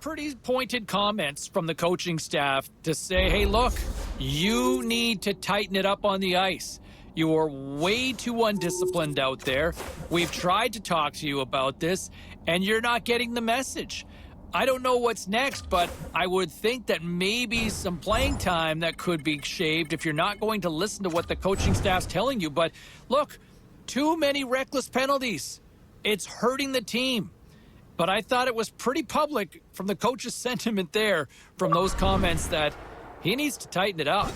pretty pointed comments from the coaching staff to say, hey, look, you need to tighten it up on the ice. You are way too undisciplined out there. We've tried to talk to you about this, and you're not getting the message. I don't know what's next, but I would think that maybe some playing time that could be shaved if you're not going to listen to what the coaching staff's telling you. But look, too many reckless penalties. It's hurting the team. But I thought it was pretty public from the coach's sentiment there, from those comments, that he needs to tighten it up.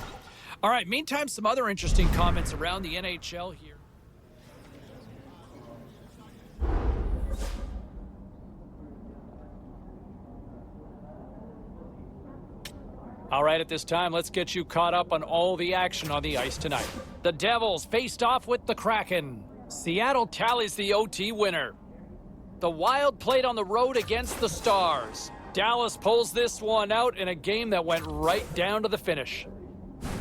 All right, meantime, some other interesting comments around the NHL here. All right, at this time, let's get you caught up on all the action on the ice tonight. The Devils faced off with the Kraken. Seattle tallies the OT winner. The Wild played on the road against the Stars. Dallas pulls this one out in a game that went right down to the finish.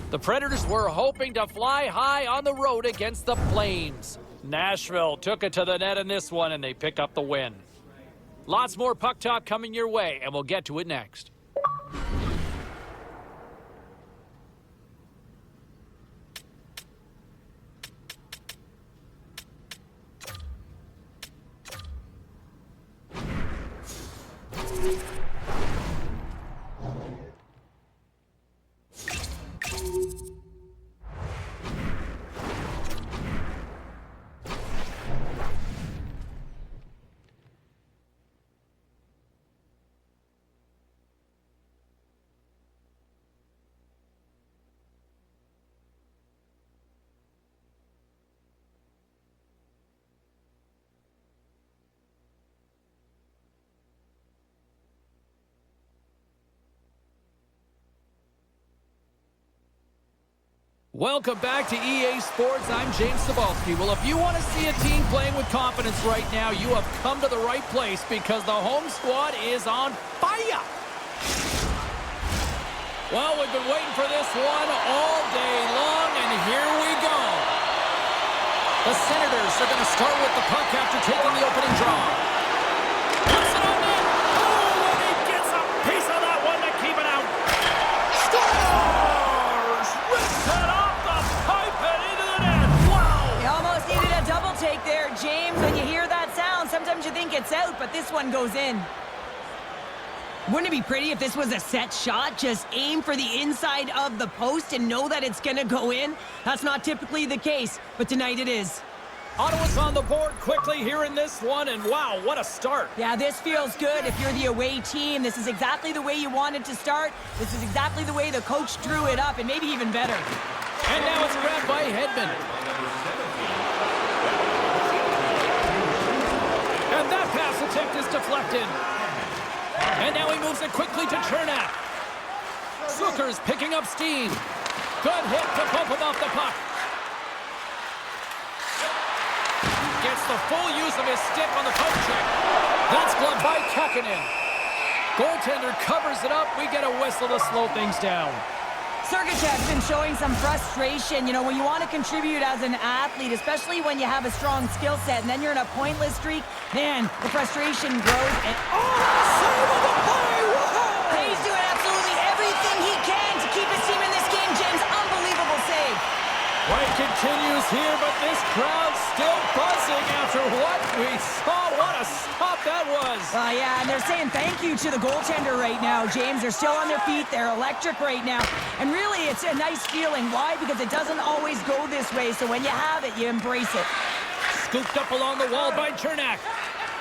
The Predators were hoping to fly high on the road against the Flames. Nashville took it to the net in this one, and they pick up the win. Lots more puck talk coming your way, and we'll get to it next. Welcome back to EA Sports. I'm James Cebulski. Well, if you want to see a team playing with confidence right now, you have come to the right place because the home squad is on fire. Well, we've been waiting for this one all day long, and here we go. The Senators are going to start with the puck after taking the opening draw. Puts it on net. Oh, and he gets a piece of that one to keep it out. Stars! Rips it off the pipe and into the net. Wow! You almost needed a double take there, James. When you hear that sound, sometimes you think it's out, but this one goes in. Wouldn't it be pretty if this was a set shot? Just aim for the inside of the post and know that it's going to go in? That's not typically the case, but tonight it is. Ottawa's on the board quickly here in this one, and wow, what a start. Yeah, this feels good if you're the away team. This is exactly the way you wanted to start. This is exactly the way the coach drew it up, and maybe even better. And now it's grabbed by Hedman. And that pass attempt is deflected. And now he moves it quickly to Chernak. Zucker's picking up steam. Good hit to bump him off the puck. Gets the full use of his stick on the poke check. That's gloved by Kakinen. Goaltender covers it up. We get a whistle to slow things down. Sergachev's been showing some frustration. You know, when you want to contribute as an athlete, especially when you have a strong skill set, and then you're in a pointless streak, man, the frustration grows. And Save of the play! Whoa! he's doing absolutely everything he can to keep his team in this game, James. Unbelievable save. Play continues here, but this crowd's still buzzing after what we saw. What a stop that was. Yeah, and they're saying thank you to the goaltender right now, James. They're still on their feet. They're electric right now. And really, it's a nice feeling. Why? Because it doesn't always go this way. So when you have it, you embrace it. Scooped up along the wall by Chernak.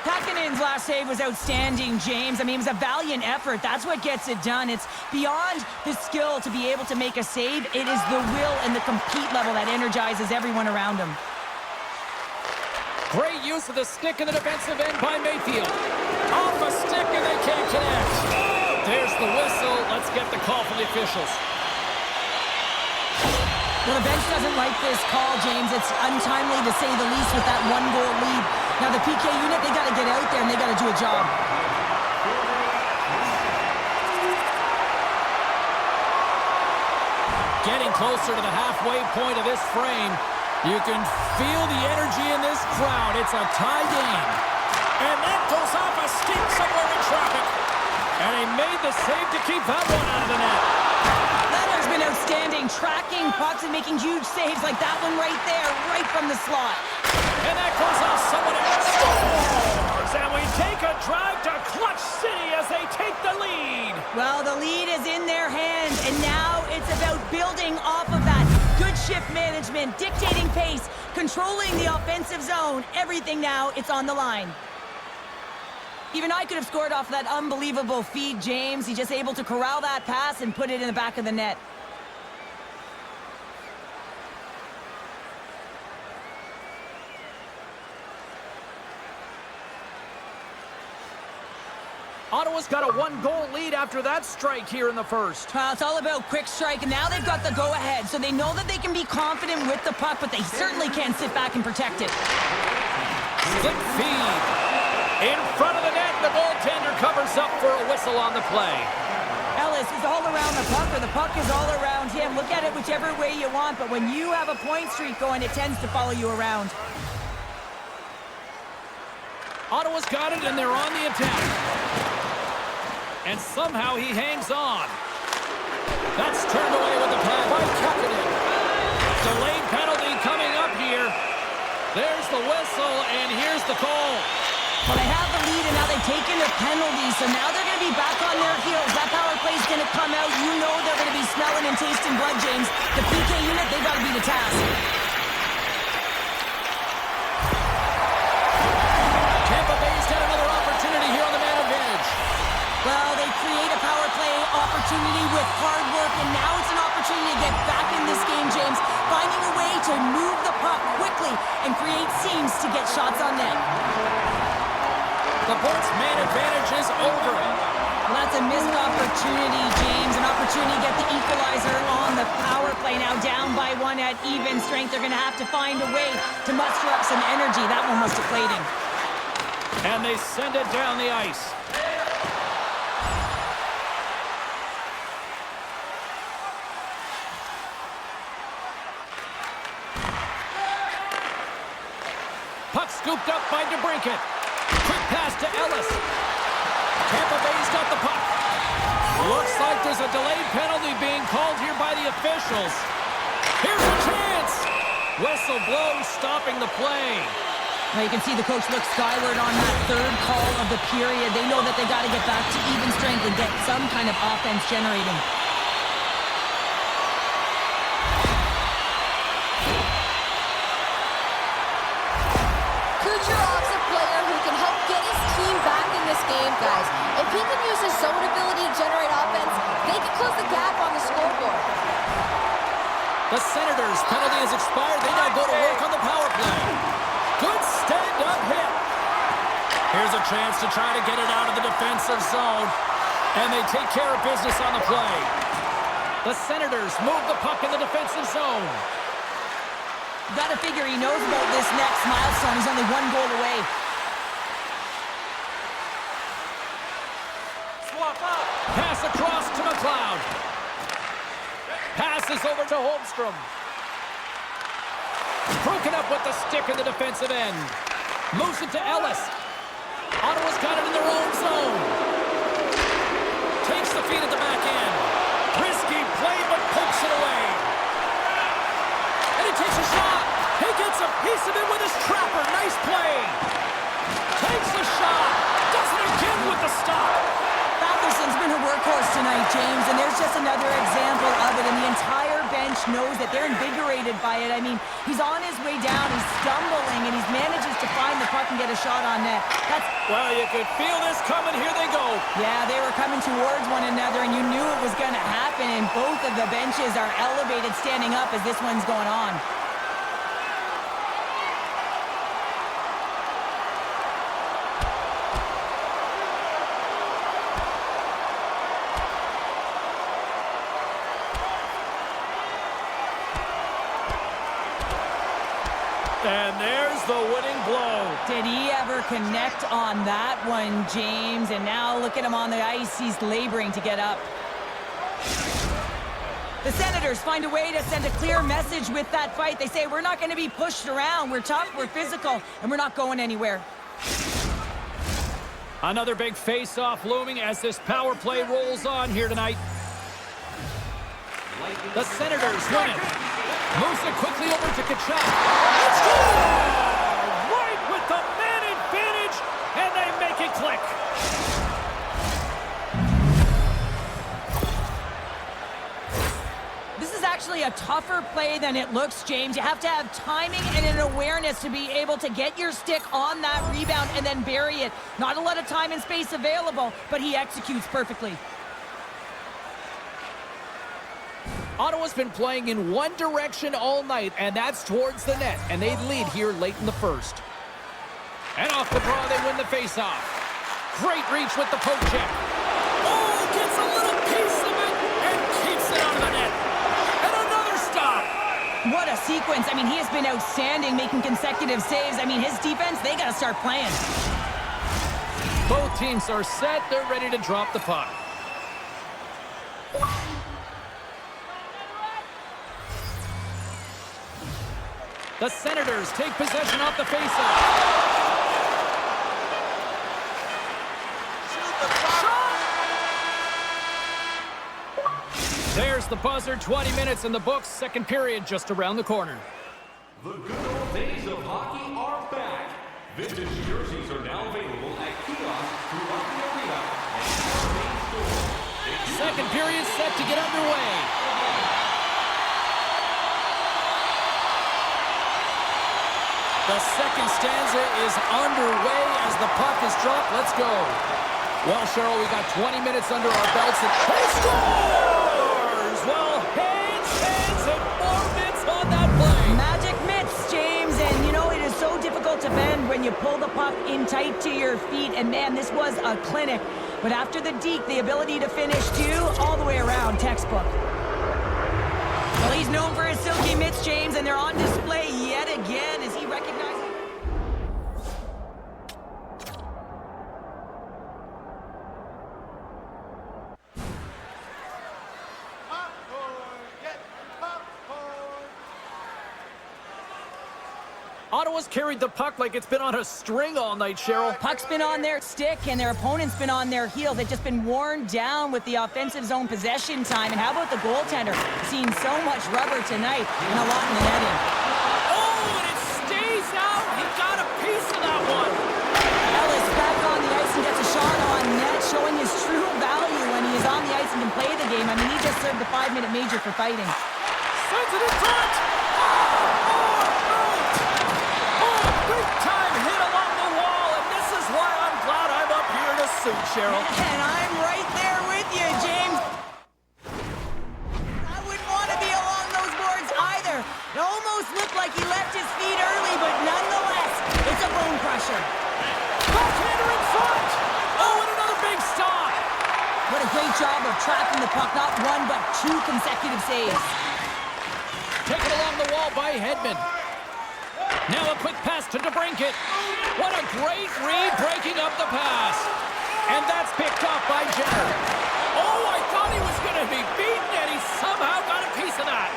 Hakanen's last save was outstanding, James. I mean, it was a valiant effort. That's what gets it done. It's beyond the skill to be able to make a save. It is the will and the compete level that energizes everyone around him. Great use of the stick in the defensive end by Mayfield. Off a stick and they can't connect. There's the whistle. Let's get the call from the officials. Well, the bench doesn't like this call, James. It's untimely to say the least with that one-goal lead. Now, the PK unit, they got to get out there and they got to do a job. Getting closer to the halfway point of this frame. You can feel the energy in this crowd. It's a tie game. And that goes off a stick somewhere in traffic. And he made the save to keep that one out of the net. Leonard's been outstanding, tracking pucks and making huge saves like that one right there, right from the slot. And that goes off someone else. Scores! And we take a drive to Clutch City as they take the lead. Well, the lead is in their hands, and now it's about building off of that. Good shift management, dictating pace, controlling the offensive zone. Everything now, it's on the line. Even I could have scored off that unbelievable feed, James. He's just able to corral that pass and put it in the back of the net. Ottawa's got a one-goal lead after that strike here in the first. Well, it's all about quick strike, and now they've got the go-ahead, so they know that they can be confident with the puck, but they certainly can't sit back and protect it. Slick feed. In front of the net, the goaltender covers up for a whistle on the play. Ellis is all around the puck, or the puck is all around him. Look at it whichever way you want, but when you have a point streak going, it tends to follow you around. Ottawa's got it, and they're on the attack. And somehow he hangs on. That's turned away with the pad by Kapanen. Delayed penalty coming up here. There's the whistle, and here's the call. Well, they have the lead, and now they've taken their penalty, so now they're going to be back on their heels. That power play is going to come out. You know they're going to be smelling and tasting blood, James. The PK unit, they've got to be the task. Tampa Bay's got another opportunity here on the man advantage. Well, they create a power play opportunity with hard work, and now it's an opportunity to get back in this game, James. Finding a way to move the puck quickly and create seams to get shots on net. The Bolts' man advantage is over. Well, that's a missed opportunity, James. An opportunity to get the equalizer on the power play. Now down by one at even strength. They're going to have to find a way to muster up some energy. That one was deflating. And they send it down the ice. Puck scooped up by DeBrincat. Quick pass to Ellis. Tampa Bay's got the puck. Looks like there's a delayed penalty being called here by the officials. Here's a chance. Whistle blows, stopping the play. Now you can see the coach look skyward on that third call of the period. They know that they got to get back to even strength and get some kind of offense generating. Kucherov's a player who can help get his team back in this game, guys. If he can use his zone ability to generate offense, they can close the gap on the scoreboard. The Senators' penalty has expired. They now go to work on the power play. Good stand-up hit. Here's a chance to try to get it out of the defensive zone. And they take care of business on the play. The Senators move the puck in the defensive zone. Got to figure he knows about this next milestone. He's only one goal away. Swap up. Pass across to McLeod. Passes over to Holmstrom. Broken up with the stick in the defensive end. Moves it to Ellis. Ottawa's got it in their own zone. Takes the feed at the back end. Risky play, but pokes it away. And he takes a shot. He gets a piece of it with his trapper. Nice play. Takes the shot. Does it again with the stop. Matheson's been a workhorse tonight, James, and there's just another example of it, and the entire bench knows that they're invigorated by it. I mean, he's on his way down, he's stumbling, and he manages to find the puck and get a shot on net. Well, you could feel this coming. Here they go. Yeah, they were coming towards one another, and you knew it was going to happen, and both of the benches are elevated, standing up as this one's going on. And there's the winning blow. Did he ever connect on that one, James? And now look at him on the ice. He's laboring to get up. The Senators find a way to send a clear message with that fight. They say, we're not going to be pushed around. We're tough, we're physical, and we're not going anywhere. Another big face-off looming as this power play rolls on here tonight. The Senators win it. Moves it quickly over to Tkachuk. Right with the man advantage, and they make it click. This is actually a tougher play than it looks, James. You have to have timing and an awareness to be able to get your stick on that rebound and then bury it. Not a lot of time and space available, but he executes perfectly. Ottawa's been playing in one direction all night, and that's towards the net, and they lead here late in the first. And off the draw, they win the faceoff. Great reach with the poke check. Oh, gets a little piece of it and keeps it out of the net. And another stop. What a sequence. I mean, he has been outstanding, making consecutive saves. I mean, his defense, they got to start playing. Both teams are set. They're ready to drop the puck. The Senators take possession off the faceoff. There's the buzzer. 20 minutes in the books. Second period just around the corner. The good old days of hockey are back. Vintage jerseys are now available at kiosks throughout the arena and our main store. Second period set to get underway. The second stanza is underway as the puck is dropped. Let's go. Well, Cheryl, we got 20 minutes under our belts, and he scores! Well, hands, and more mitts on that play. Magic mitts, James, and you know, it is so difficult to bend when you pull the puck in tight to your feet, and man, this was a clinic. But after the deke, the ability to finish too, all the way around, textbook. Well, he's known for his silky mitts, James, and they're on display yet again as he recognizes. Ottawa's carried the puck like it's been on a string all night, Cheryl. Puck's been on their stick, and their opponent's been on their heels. They've just been worn down with the offensive zone possession time. And how about the goaltender? Seen so much rubber tonight and a lot in the netting. Oh, and it stays out. He got a piece of that one. Ellis back on the ice and gets a shot on net, showing his true value when he is on the ice and can play the game. I mean, he just served the 5-minute major for fighting. Sends it in front. Big-time hit along the wall, and this is why I'm glad I'm up here to suit, Cheryl. And I'm right there with you, James. I wouldn't want to be along those boards either. It almost looked like he left his feet early, but nonetheless, it's a bone crusher. Backhander in front. Oh, and another big stop. What a great job of trapping the puck. Not one, but 2 consecutive saves. Taken along the wall by Hedman. Now a quick pass to DeBrincat. What a great read breaking up the pass. And that's picked off by Jenner. Oh, I thought he was going to be beaten, and he somehow got a piece of that.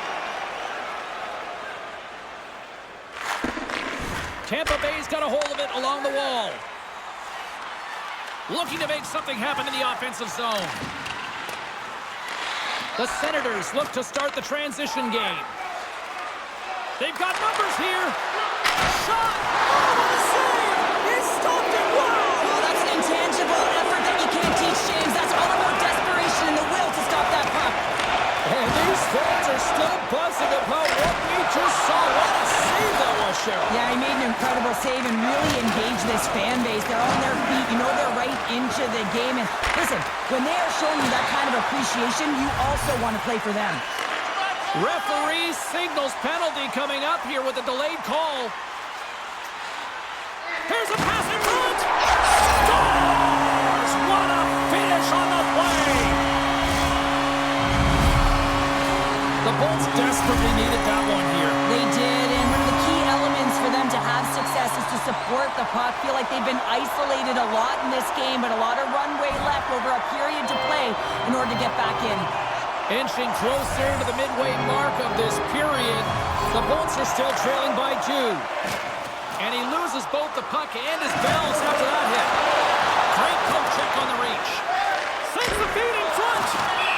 Tampa Bay's got a hold of it along the wall. Looking to make something happen in the offensive zone. The Senators look to start the transition game. They've got numbers here. Shot! Oh, what a save! He stopped it! Wow! Oh, that's an intangible effort that you can't teach, James. That's all about desperation and the will to stop that puck. And these fans are still buzzing about what we just saw. What a save that was, Cheryl. Yeah, he made an incredible save and really engaged this fan base. They're on their feet. You know they're right into the game. And listen, when they are showing you that kind of appreciation, you also want to play for them. Referee signals penalty coming up here with a delayed call. Here's a pass in front. Scores! What a finish on the play. The Bolts desperately needed that one here. They did, and one of the key elements for them to have success is to support the puck. Feel like they've been isolated a lot in this game, but a lot of runway left over a period to play in order to get back in. Inching closer to the midway mark of this period. The Bolts are still trailing by 2. And he loses both the puck and his balance after that hit. Great poke check on the reach. Sends the feed in front.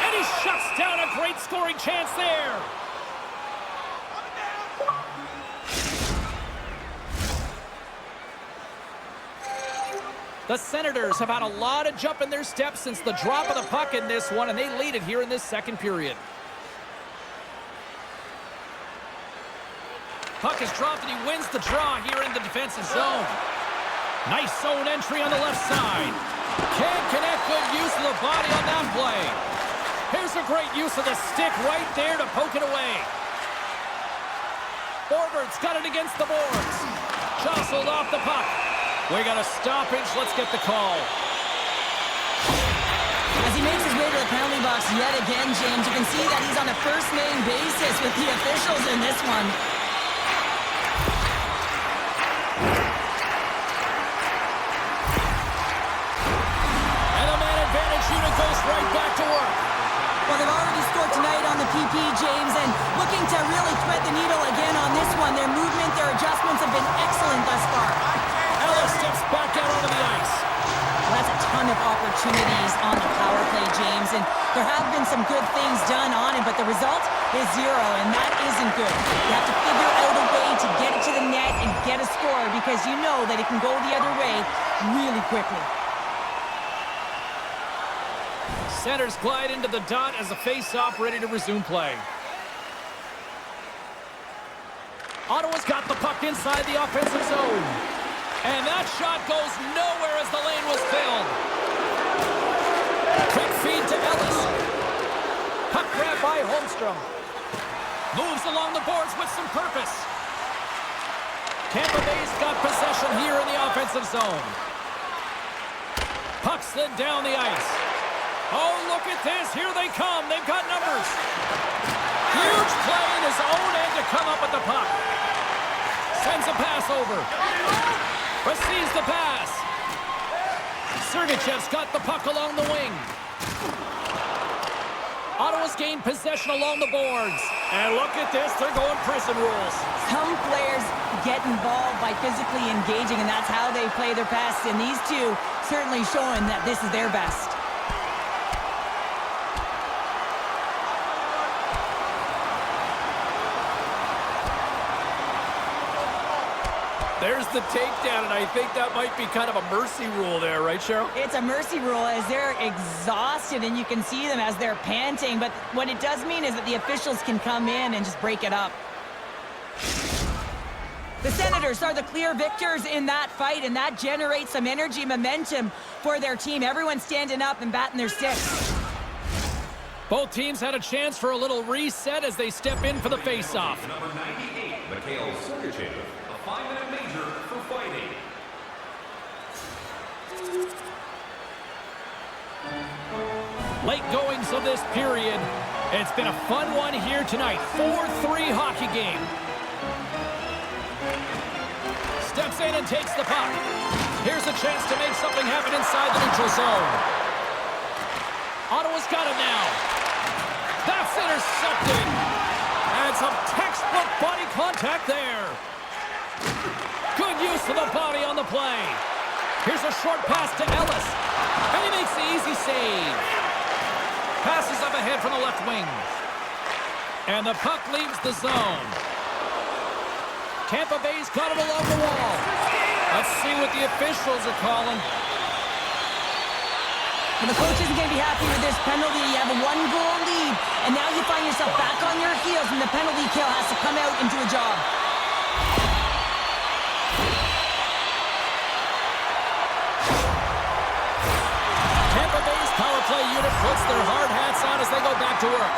And he shuts down a great scoring chance there. The Senators have had a lot of jump in their steps since the drop of the puck in this one, and they lead it here in this second period. Puck is dropped, and he wins the draw here in the defensive zone. Nice zone entry on the left side. Can't connect. Good use of the body on that play. Here's a great use of the stick right there to poke it away. Forward's got it against the boards. Jostled off the puck. We got a stoppage. Let's get the call. As he makes his way to the penalty box yet again, James, you can see that he's on a first-name basis with the officials in this one. And a man advantage unit goes right back to work. Well, they've already scored tonight on the PP, James, and looking to really thread the needle again on this one. Their movement, their adjustments have been excellent thus far. Ellis steps back out onto the ice. Well, that's a ton of opportunities on the power play, James, and there have been some good things done on it, but the result is 0, and that isn't good. You have to figure out a way to get it to the net and get a score because you know that it can go the other way really quickly. Centers glide into the dot as a face-off ready to resume play. Ottawa's got the puck inside the offensive zone. And that shot goes nowhere as the lane was filled. Quick feed to Ellis. Puck grab by Holmstrom. Moves along the boards with some purpose. Tampa Bay's got possession here in the offensive zone. Puck slid down the ice. Oh, look at this. Here they come. They've got numbers. Huge play in his own end to come up with the puck. Sends a pass over. Receives the pass. Sergachev's got the puck along the wing. Ottawa's gained possession along the boards. And look at this. They're going prison rules. Some players get involved by physically engaging, and that's how they play their best. And these two certainly showing that this is their best. There's the takedown, and I think that might be kind of a mercy rule there, right, Cheryl? It's a mercy rule as they're exhausted, and you can see them as they're panting. But what it does mean is that the officials can come in and just break it up. The Senators are the clear victors in that fight, and that generates some energy, momentum for their team. Everyone's standing up and batting their sticks. Both teams had a chance for a little reset as they step in for the face-off. Number 98, Mikhail Sergachev, a 5-minute major for fighting. Late goings of this period. It's been a fun one here tonight. 4-3 hockey game. Steps in and takes the puck. Here's a chance to make something happen inside the neutral zone. Ottawa's got it now. That's intercepted. And some textbook body contact there. Good use of the body on the play. Here's a short pass to Ellis. And he makes the easy save. Passes up ahead from the left wing. And the puck leaves the zone. Tampa Bay's got it along the wall. Let's see what the officials are calling. And the coach isn't going to be happy with this penalty. You have a 1-goal lead, and now you find yourself back on your heels, and the penalty kill has to come out and do a job. Tampa Bay's power play unit puts their hard hats on as they go back to work.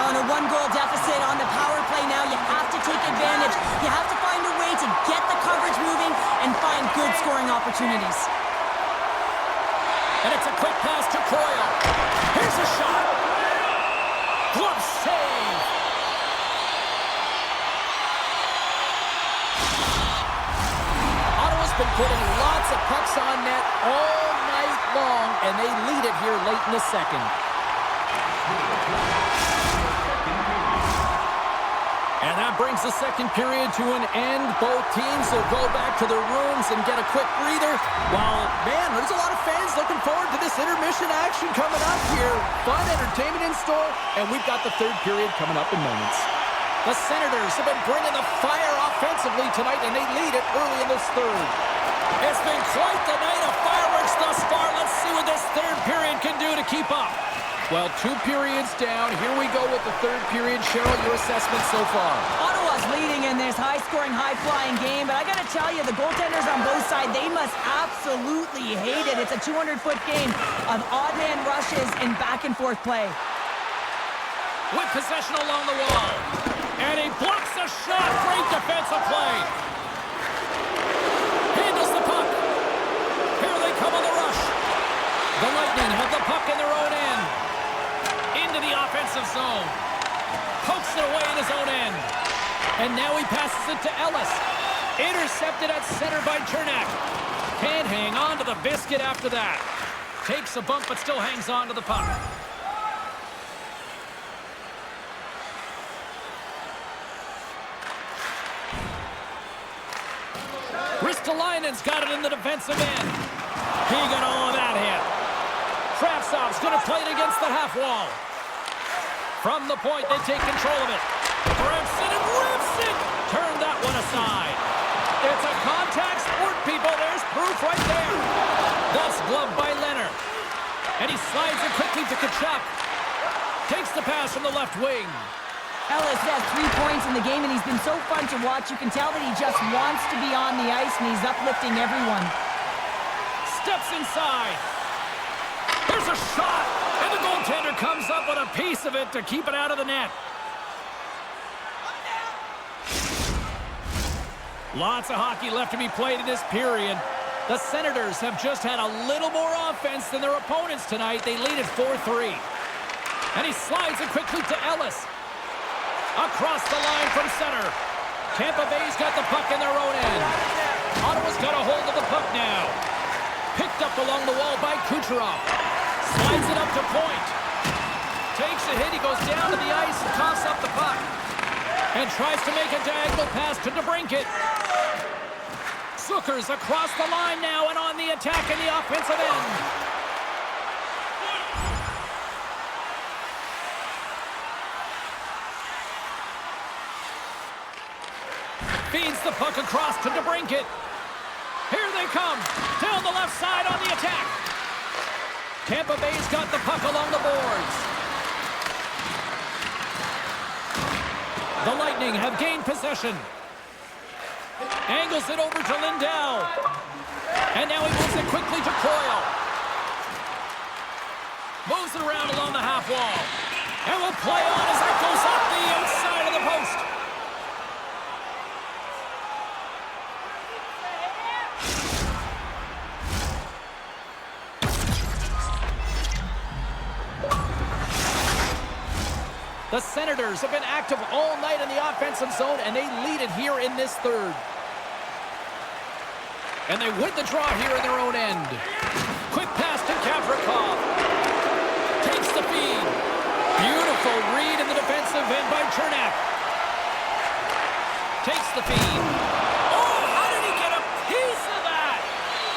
On a 1-goal deficit on the power play now, you have to take advantage. You have to find a way to get the coverage moving and find good scoring opportunities. And it's a quick pass to Coyle. Here's a shot. Glove save. Ottawa's been putting lots of pucks on net all night long, and they lead it here late in the second. And that brings the second period to an end. Both teams will go back to their rooms and get a quick breather. While, man, there's a lot of fans looking forward to this intermission action coming up here. Fun entertainment in store, and we've got the third period coming up in moments. The Senators have been bringing the fire offensively tonight, and they lead it early in this third. It's been quite the night of fireworks thus far. Let's see what this third period can do to keep up. Well, 2 periods down. Here we go with the third period. Cheryl, your assessment so far? Ottawa's leading in this high-scoring, high-flying game, but I got to tell you, the goaltenders on both sides, they must absolutely hate it. It's a 200-foot game of odd-man rushes and back-and-forth play. With possession along the wall. And he blocks a shot. Great defensive play. Handles the puck. Here they come on the rush. The Lightning have the puck in their own end. Into the offensive zone. Pokes it away in his own end. And now he passes it to Ellis. Intercepted at center by Chernak. Can't hang on to the biscuit after that. Takes a bump but still hangs on to the puck. Ristolainen's got it in the defensive end. He got all of that hit. Kravtsov's going to play it against the half wall. From the point, they take control of it. Grimson and Grimson turn that one aside. It's a contact sport, people. There's proof right there. That's gloved by Leonard. And he slides it quickly to Tkachuk. Takes the pass from the left wing. Ellis has 3 points in the game, and he's been so fun to watch. You can tell that he just wants to be on the ice, and he's uplifting everyone. Steps inside. There's a shot, and the goaltender comes up with a piece of it to keep it out of the net. Lots of hockey left to be played in this period. The Senators have just had a little more offense than their opponents tonight. They lead it 4-3. And he slides it quickly to Ellis. Across the line from center. Tampa Bay's got the puck in their own end. Ottawa's got a hold of the puck now. Picked up along the wall by Kucherov. Slides it up to point. Takes a hit. He goes down to the ice and toss up the puck. And tries to make a diagonal pass to DeBrincat. Zucker's across the line now and on the attack in the offensive end. Feeds the puck across to DeBrincat. Here they come. Down the left side on the attack. Tampa Bay's got the puck along the boards. The Lightning have gained possession. Angles it over to Lindell. And now he moves it quickly to Coyle. Moves it around along the half wall. And will play on as that goes off the outside of the post. The Senators have been active all night in the offensive zone, and they lead it here in this third. And they win the draw here in their own end. Quick pass to Gavrikov. Takes the feed. Beautiful read in the defensive end by Chernak. Takes the feed. Oh, how did he get a piece of that?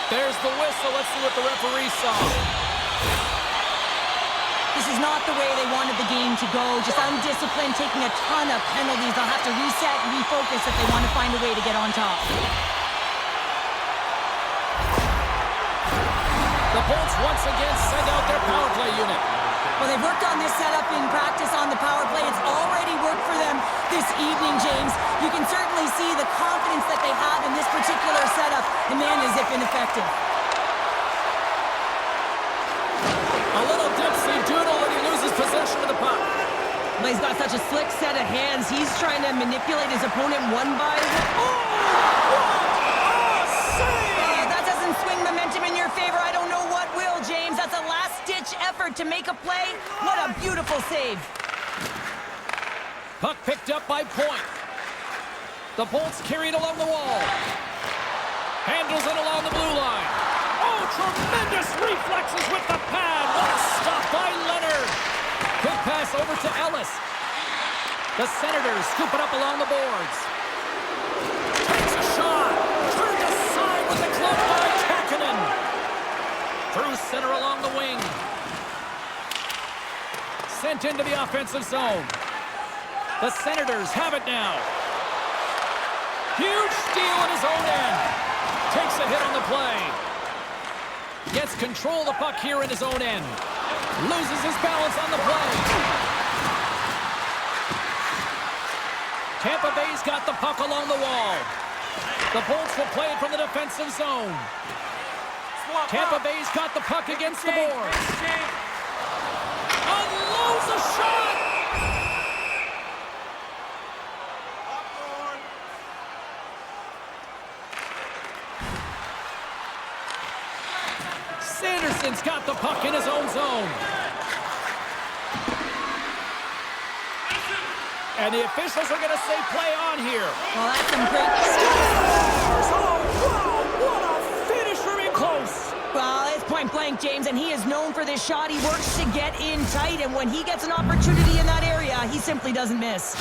There's the whistle. Let's see what the referee saw. This is not the way they wanted the game to go. Just undisciplined, taking a ton of penalties. They'll have to reset and refocus if they want to find a way to get on top. The Bolts once again send out their power play unit. Well, they've worked on this setup in practice on the power play. It's already worked for them this evening, James. You can certainly see the confidence that they have in this particular setup. And man, is it been effective. A little dipsy doodle and he loses possession of the puck. Well, he's got such a slick set of hands. He's trying to manipulate his opponent one by one. Oh, save! That doesn't swing momentum in your favor. I don't know what will, James. That's a last-ditch effort to make a play. What a beautiful save. Puck picked up by Point. The Bolts carried along the wall. Handles it along the blue line. Oh, tremendous reflexes with the pad. What a stop by Leonard. Quick pass over to Ellis. The Senators scoop it up along the boards. Takes a shot. Turned aside with the club by Kähkönen. Through center along the wing. Sent into the offensive zone. The Senators have it now. Huge steal at his own end. Takes a hit on the play. Gets control of the puck here in his own end. Loses his balance on the play. Tampa Bay's got the puck along the wall. The Bolts will play it from the defensive zone. Tampa Bay's got the puck against the boards. Unloads a shot! Sanderson's got the puck in his own zone. And the officials are going to say play on here. Well, that's some great... Oh, wow, what a finish from in close. Well, it's point blank, James, and he is known for this shot. He works to get in tight, and when he gets an opportunity in that area, he simply doesn't miss.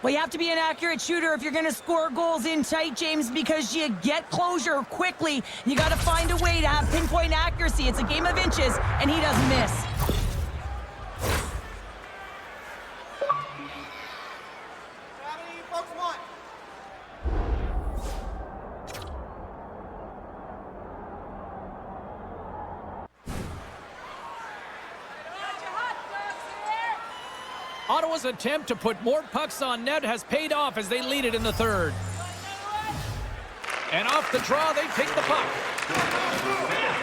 Well, you have to be an accurate shooter if you're going to score goals in tight, James, because you get closure quickly. You got to find a way to have pinpoint accuracy. It's a game of inches, and he doesn't miss. Ottawa's attempt to put more pucks on net has paid off as they lead it in the third. And off the draw, they take the puck.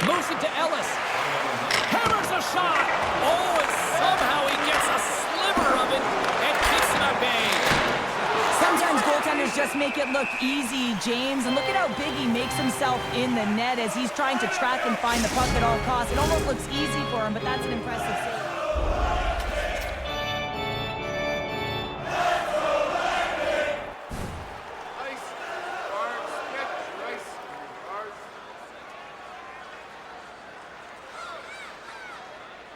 Moves it to Ellis. Hammers a shot. Oh, and somehow he gets a sliver of it and keeps him at bay. Sometimes goaltenders just make it look easy, James. And look at how big he makes himself in the net as he's trying to track and find the puck at all costs. It almost looks easy for him, but that's an impressive save.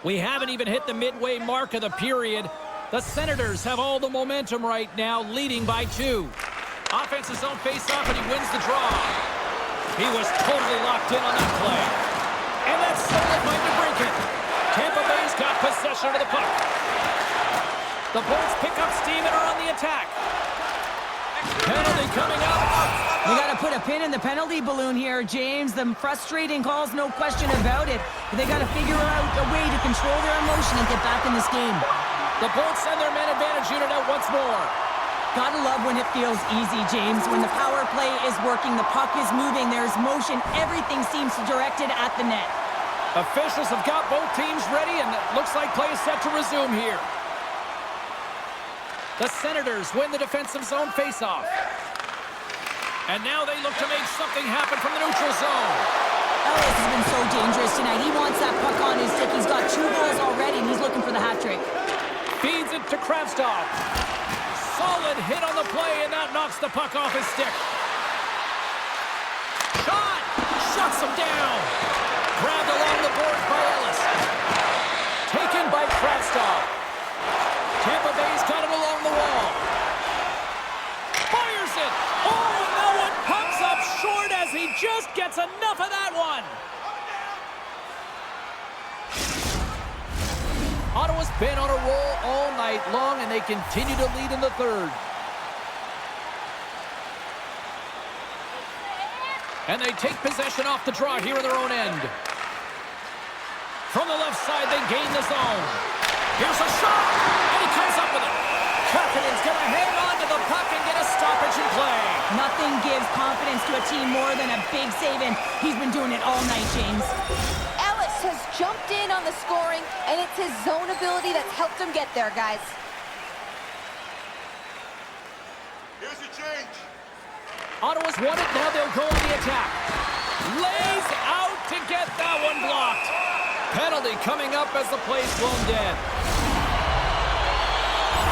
We haven't even hit the midway mark of the period. The Senators have all the momentum right now, leading by 2. Offensive zone face-off, and he wins the draw. He was totally locked in on that play. And that's stolen by DeBrincat. Tampa Bay's got possession of the puck. The Bolts pick up steam and are on the attack. Penalty coming up. We got to put a pin in the penalty balloon here, James. The frustrating calls, no question about it. But they got to figure out a way to control their emotion and get back in this game. The Bolts send their man advantage unit out once more. Gotta love when it feels easy, James. When the power play is working, the puck is moving, there's motion, everything seems directed at the net. Officials have got both teams ready, and it looks like play is set to resume here. The Senators win the defensive zone faceoff. And now they look to make something happen from the neutral zone. Ellis has been so dangerous tonight. He wants that puck on his stick. He's got 2 goals already, and he's looking for the hat trick. Feeds it to Kravtsov. Solid hit on the play, and that knocks the puck off his stick. Shot! Shuts him down. Grabbed along the boards by Ellis. Taken by Kravtsov. Tampa Bay's got it along the wall. Fires it! Oh, and that one comes up short as he just gets enough of that one. Ottawa's been on a roll all night long, and they continue to lead in the third. And they take possession off the draw here in their own end. From the left side, they gain the zone. Here's a shot, and he comes up with it. Kähkönen's going to hang on to the puck and get a stoppage in play. Nothing gives confidence to a team more than a big save, and he's been doing it all night, James. Ellis has jumped in on the scoring, and it's his zone ability that's helped him get there, guys. Here's your change. Ottawa's won it, now they'll go on the attack. Lays out to get that one blocked. Penalty coming up as the play's blown dead.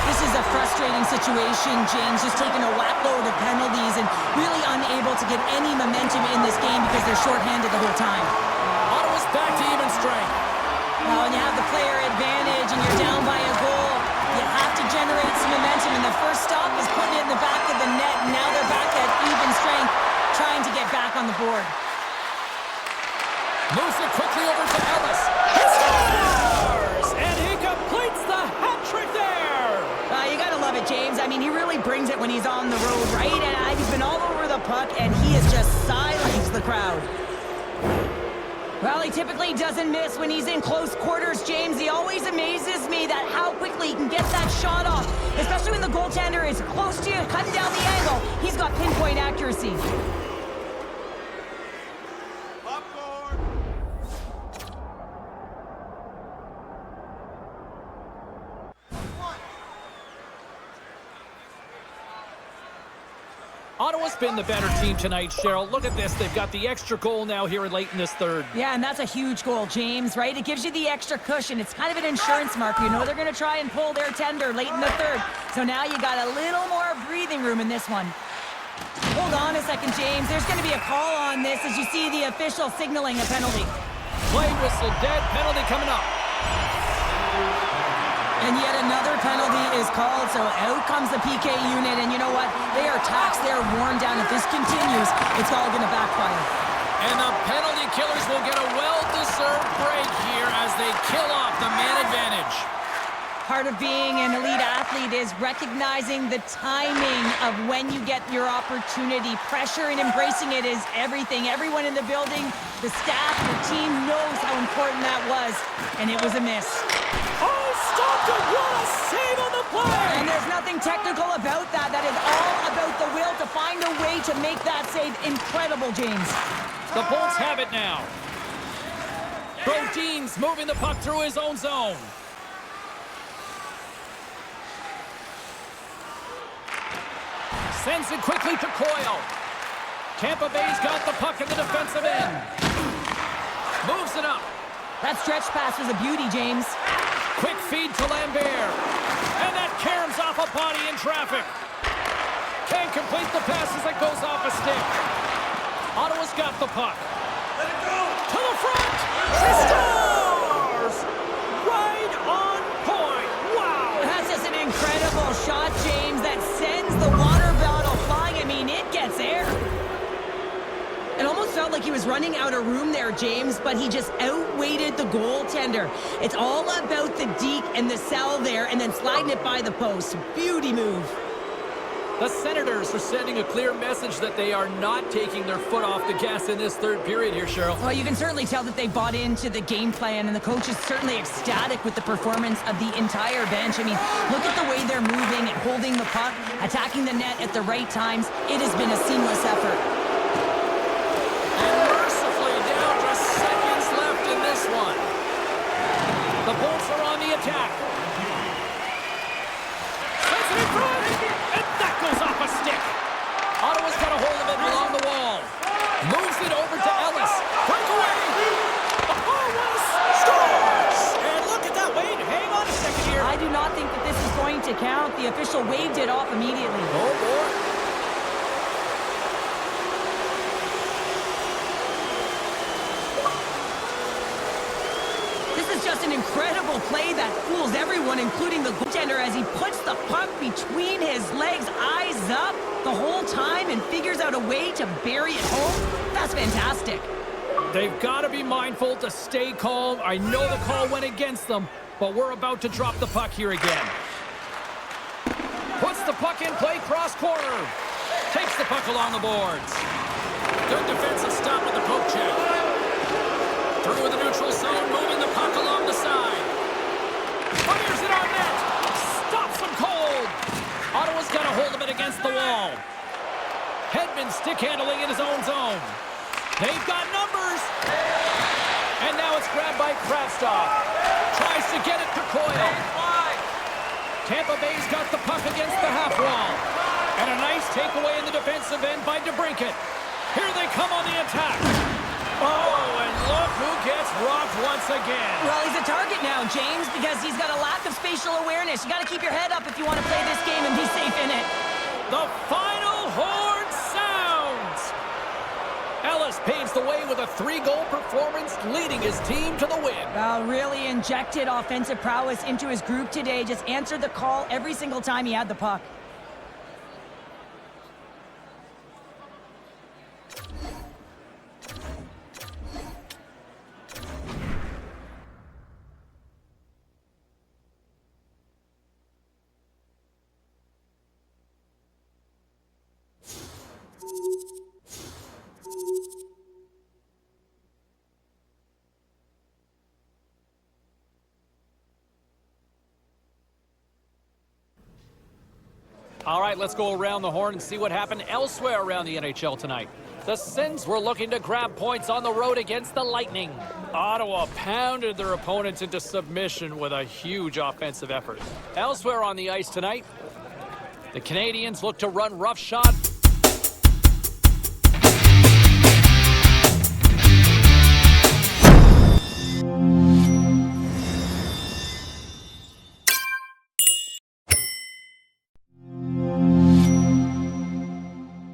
This is a frustrating situation, James, just taking a whack load of penalties and really unable to get any momentum in this game because they're shorthanded the whole time. Ottawa's back to even strength. Well, when you have the player advantage and you're down by a goal, you have to generate some momentum, and the first stop is putting it in the back of the net, and now they're back at even strength, trying to get back on the board. Moves it quickly over to Ellis. He scores! And he completes the hat trick there! You gotta love it, James. I mean, he really brings it when he's on the road, right? And he's been all over the puck, and he has just silenced the crowd. Well, he typically doesn't miss when he's in close quarters, James. He always amazes me that how quickly he can get that shot off, especially when the goaltender is close to you, cutting down the angle. He's got pinpoint accuracy. Popcorn. Ottawa's been the better team tonight, Cheryl. Look at this. They've got the extra goal now here late in this third. Yeah, and that's a huge goal, James, right? It gives you the extra cushion. It's kind of an insurance marker. You know they're going to try and pull their tender late in the third. So now you got a little more breathing room in this one. Hold on a second, James. There's going to be a call on this as you see the official signaling a penalty. Play whistle dead. Penalty coming up. And yet another penalty is called, so out comes the PK unit, and you know what? They are taxed, they're worn down. If this continues, it's all going to backfire. And the penalty killers will get a well-deserved break here as they kill off the man advantage. Part of being an elite athlete is recognizing the timing of when you get your opportunity. Pressure and embracing it is everything. Everyone in the building, the staff, the team knows how important that was, and it was a miss. Oh, stopped it! What a save on the play! And there's nothing technical about that. That is all about the will to find a way to make that save. Incredible, James. The Bolts have it now. Brodin's moving the puck through his own zone. Sends it quickly to Coyle. Tampa Bay's got the puck in the defensive end. Moves it up. That stretch pass was a beauty, James. Quick feed to Lambert. And that caroms off a body in traffic. Can't complete the pass as it goes off a stick. Ottawa's got the puck. Let it go. To the front. She scores! Right on point. Wow. That's just an incredible shot, James, that sends the water bottle flying. I mean, it gets air. It almost felt like he was running out of room there, James, but he just outweighted the goaltender. It's all about the deke and the cell there and then sliding it by the post. Beauty move. The Senators are sending a clear message that they are not taking their foot off the gas in this third period here, Cheryl. Well, you can certainly tell that they bought into the game plan, and the coach is certainly ecstatic with the performance of the entire bench. I mean, look at the way they're moving and holding the puck, attacking the net at the right times. It has been a seamless effort. And mercifully down to seconds left in this one. The Bolts are on the attack. Sends it in front, and that goes off a stick. Ottawa's got a hold of it along the wall. Moves it over to Ellis. Breakaway. Scores! And look at that. Wait, hang on a second here. I do not think that this is going to count. The official waved it off immediately. Oh, boy. This is just an incredible play that fools everyone, including the goaltender, as he puts the puck between his legs, eyes up the whole time, and figures out a way to bury it home. That's fantastic. They've got to be mindful to stay calm. I know the call went against them, but we're about to drop the puck here again. Puts the puck in play, cross corner. Takes the puck along the boards. Good defensive stop with the poke check. Through the neutral zone, moving the puck along the side. Fires it on net. Stops him cold. Ottawa's got a hold of it against the wall. Hedman stick handling in his own zone. They've got numbers. And now it's grabbed by Kravtsov. Tries to get it to Coyle. Tampa Bay's got the puck against the half wall. And a nice takeaway in the defensive end by DeBrincat. Here they come on the attack. Oh, and look who gets robbed once again. Well, he's a target now, James, because he's got a lack of spatial awareness. You got to keep your head up if you want to play this game and be safe in it. The final horn sounds. Ellis paves paves the way with a 3-goal performance, leading his team to the win. Well, really injected offensive prowess into his group today. Just answered the call every single time he had the puck. All right, let's go around the horn and see what happened elsewhere around the NHL tonight. The Sens were looking to grab points on the road against the Lightning. Ottawa pounded their opponents into submission with a huge offensive effort. Elsewhere on the ice tonight, the Canadiens look to run roughshod